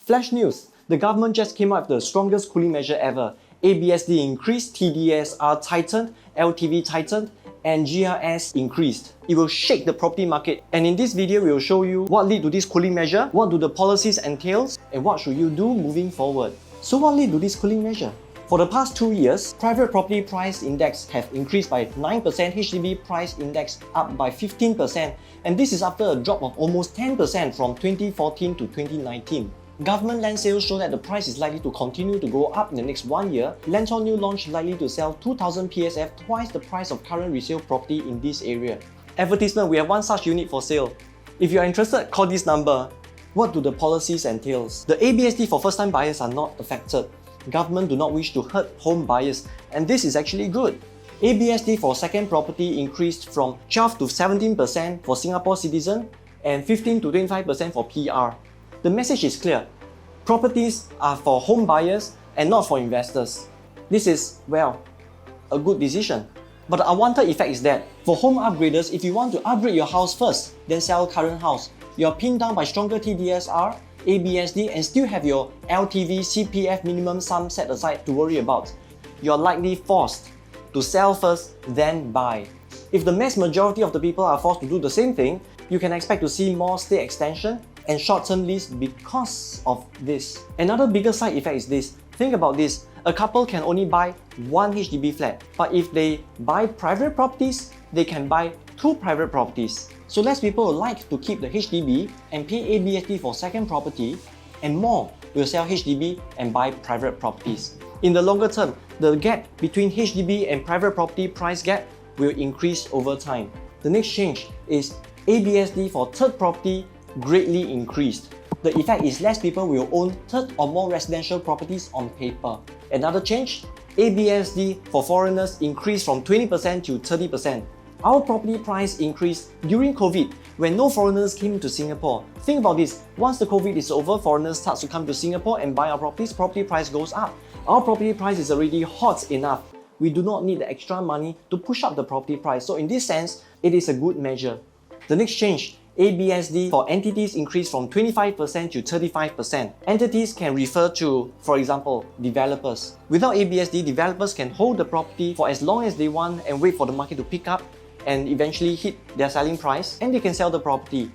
Flash news, the government just came up with the strongest cooling measure ever. ABSD increased, TDSR tightened, LTV tightened, and GRS increased. It will shake the property market. And in this video, we will show you what lead to this cooling measure, what do the policies entail, and what should you do moving forward. So what lead to this cooling measure? For the past 2 years, private property price index have increased by 9%, HDB price index up by 15%, and this is after a drop of almost 10% from 2014 to 2019. Government land sales show that the price is likely to continue to go up in the next 1 year. Land on new launch likely to sell 2,000 PSF, twice the price of current resale property in this area. Advertisement, we have one such unit for sale. If you are interested, call this number. What do the policies entail? The ABSD for first-time buyers are not affected. Government do not wish to hurt home buyers, and this is actually good. ABSD for second property increased from 12 to 17% for Singapore citizen and 15 to 25% for PR. The message is clear. Properties are for home buyers and not for investors. This is, well, a good decision. But the unwanted effect is that for home upgraders, if you want to upgrade your house first, then sell current house, you are pinned down by stronger TDSR, ABSD, and still have your LTV, CPF minimum sum set aside to worry about. You are likely forced to sell first, then buy. If the mass majority of the people are forced to do the same thing, you can expect to see more stay extension and short-term lease because of this. Another bigger side effect is this. Think about this. A couple can only buy one HDB flat, but if they buy private properties, they can buy 2 private properties. So less people will like to keep the HDB and pay ABSD for second property, and more will sell HDB and buy private properties. In the longer term, the gap between HDB and private property price gap will increase over time. The next change is ABSD for third property greatly increased. The effect is less people will own third or more residential properties on paper. Another change, ABSD for foreigners increased from 20% to 30%. Our property price increased during COVID when no foreigners came to Singapore. Think about this, once the COVID is over, foreigners start to come to Singapore and buy our properties, property price goes up. Our property price is already hot enough. We do not need the extra money to push up the property price. So in this sense, it is a good measure. The next change, ABSD for entities increased from 25% to 35%. Entities can refer to, for example, developers. Without ABSD, developers can hold the property for as long as they want and wait for the market to pick up and eventually hit their selling price, and they can sell the property.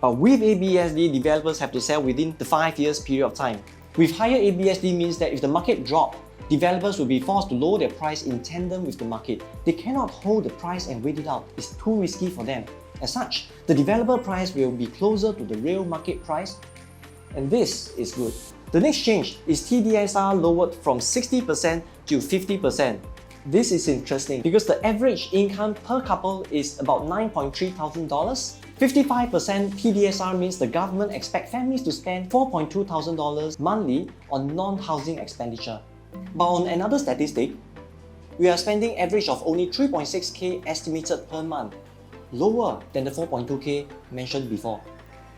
But with ABSD, developers have to sell within the 5 years period of time. With higher ABSD means that if the market drops, developers will be forced to lower their price in tandem with the market. They cannot hold the price and wait it out. It's too risky for them. As such, the developer price will be closer to the real market price, and this is good. The next change is TDSR lowered from 60% to 50%. This is interesting because the average income per couple is about $9.3 thousand. 55% TDSR means the government expects families to spend $4.2 thousand monthly on non-housing expenditure. But on another statistic, we are spending average of only 3.6K estimated per month, lower than the 4.2K mentioned before.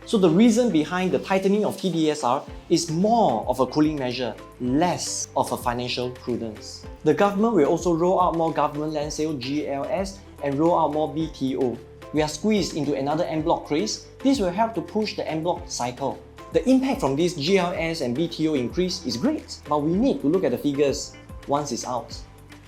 So the reason behind the tightening of TDSR is more of a cooling measure, less of a financial prudence. The government will also roll out more government land sale GLS and roll out more BTO. We are squeezed into another en bloc craze. This will help to push the en bloc cycle. The impact from this GLS and BTO increase is great, but we need to look at the figures once it's out.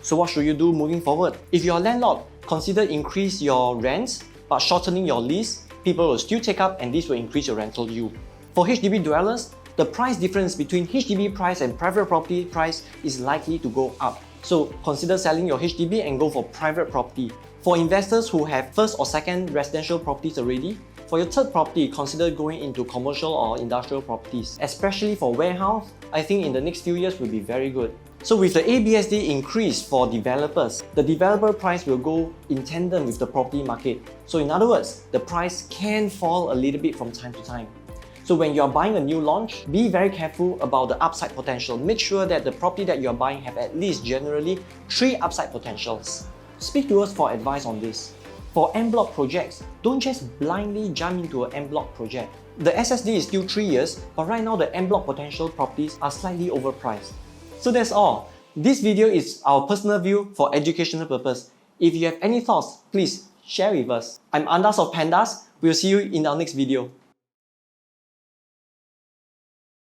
So what should you do moving forward? If you're a landlord, consider increase your rents, but shortening your lease. People will still take up and this will increase your rental yield. For HDB dwellers, the price difference between HDB price and private property price is likely to go up. So consider selling your HDB and go for private property. For investors who have first or second residential properties already, for your third property, consider going into commercial or industrial properties. Especially for warehouse, I think in the next few years will be very good. So with the ABSD increase for developers, the developer price will go in tandem with the property market. So in other words, the price can fall a little bit from time to time. So when you are buying a new launch, be very careful about the upside potential. Make sure that the property that you are buying have at least generally 3 upside potentials. Speak to us for advice on this. For en bloc projects, don't just blindly jump into an en bloc project. The SSD is still 3 years, but right now the en bloc potential properties are slightly overpriced. So that's all. This video is our personal view for educational purpose. If you have any thoughts, please share with us. I'm Andass of Pandas. We'll see you in our next video.